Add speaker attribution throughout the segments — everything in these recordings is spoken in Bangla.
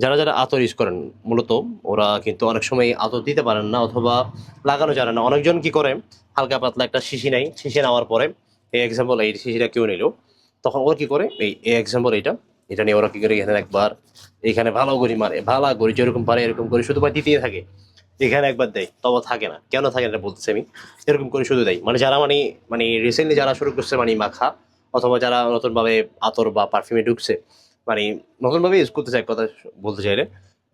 Speaker 1: যারা যারা আতর ইউজ করেন মূলত ওরা কিন্তু অনেক সময় আতর দিতে পারেন না অথবা লাগানো জানে না। অনেকজন কি করে হালকা পাতলা একটা শিশি নেয়, শিশি নেওয়ার পরে এই এক্সাম্পল এই শিশিটা কেউ নিল, তখন ওরা কি করে এই এক্সাম্পল এটা নিয়ে ওরা কি করে এখানে একবার এখানে ভালো করে মারে, ভালো করে যেরকম পারে এরকম করে শুধু দিতেই থাকে। এখানে একবার দেয় তবে থাকে না, কেন থাকে না বলতেছি আমি। এরকম করে শুধু দেয় মানে যারা মানে রিসেন্টলি যারা শুরু করছে মাখা, অথবা যারা নতুনভাবে আতর বা পারফিউমে ঢুকছে, মানে নতুনভাবে ইউজ করতে চায় কথা বলতে চাইলে,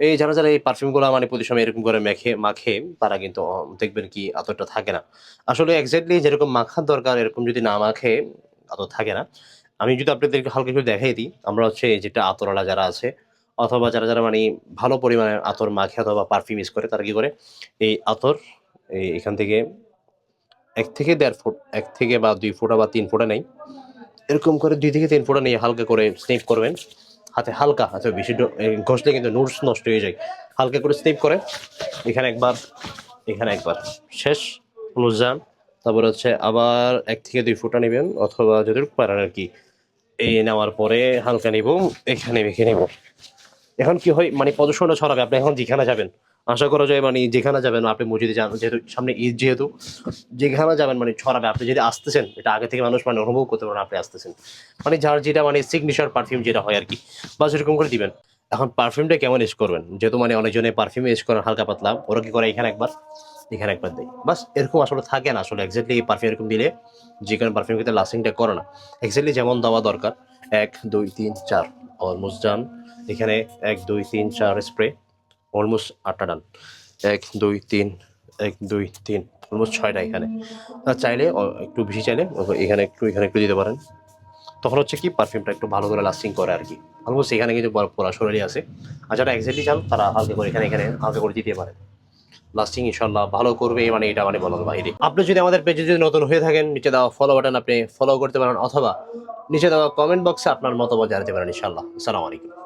Speaker 1: এই যারা যারা এই পারফিউমগুলো প্রতি সময় এরকম করে মাখে তারা কিন্তু দেখবেন কি আতরটা থাকে না। আসলে এক্স্যাক্টলি যেরকম মাখার দরকার এরকম যদি না মাখে আতর থাকে না। আমি যদি আপনাদেরকে হালকা একটু দেখাই দিই, আমরা হচ্ছে যেটা আতরওয়ালা যারা আছে অথবা যারা যারা ভালো পরিমাণে আতর মাখে অথবা পারফিউম ইউজ করে, তারা কি করে এই আতর এখান থেকে ১ থেকে ১.৫ ফুট, ১ থেকে বা ২ ফোঁটা বা ৩ ফোঁটা নেই, এরকম করে ২ থেকে ৩ ফোঁটা নিয়ে হালকা করে স্নিপ করবেন হাতে, হালকা হাতে, বেশি ঘষলে কিন্তু নুডস নষ্ট হয়ে যায়। হালকা করে স্নিপ করে এখানে একবার, এখানে একবার, শেষ। অনুযান তারপরে হচ্ছে আবার ১ থেকে ২ ফোঁটা নেবেন অথবা যতটুকু পারেন আর কি। এই নেওয়ার পরে হালকা নিব, এখানে মেখে নেব। এখন কি হয় প্রদূষণটা ছড়াবে। আপনি এখন যেখানে যাবেন, আশা করা যায় যেখানে যাবেন আপনি মসজিদে যান, যেহেতু সামনে ঈদ, যেহেতু যেখানে যাবেন ছড়াবে। আপনি যদি আসতেছেন এটা আগে থেকে মানুষ অনুভব করতে পারেন আপনি আসতেছেন। যার যেটা সিগনেচার পারফিউম যেটা হয় আর কি, বাস এরকম করে দিবেন। এখন পারফিউমটা কেমন ইউজ করবেন, যেহেতু অনেকজনে পারফিউম ইউজ করেন হালকা পাতলা, ওরা কি করে এখানে একবার, এখানে একবার দেয়, বাস এরকম আসলে থাকে না। আসলে এক্স্যাক্টলি এই পারফিউম এরকম দিলে যে কোনো পারফিউম কিন্তু লাস্টিংটা করে না। এক্স্যাক্টলি যেমন দেওয়া দরকার ১ ২ ৩ ৪ অলমোস্ট ডান। এখানে ১ ২ ৩ ৪ স্প্রে, অলমোস্ট ৮টা ডান। ১ ২ ৩ ১ ২ ৩ অলমোস্ট ৬টা এখানে। চাইলে একটু বেশি চাইলে এখানে একটু দিতে পারেন। তখন হচ্ছে কি পারফিউমটা একটু ভালো করে লাস্টিং করে আর কি। অলমোস্ট এখানে কিন্তু পুরা শরীরে আছে। আর যারা এক্স্যাক্টলি চান তারা হালকা করে এখানে হালকা করে দিতে পারেন। লাস্টিং ইনশাআল্লাহ ভালো করবে, এটা বলার বাইরে। আপনি যদি আমাদের পেজে যদি নতুন হয়ে থাকেন, নিচে দেওয়া ফলো বাটন আপনি ফলো করতে পারেন অথবা নিচে দেওয়া কমেন্ট বক্সে আপনার মতামত জানাতে পারেন ইনশাআল্লাহ। আসসালামু আলাইকুম।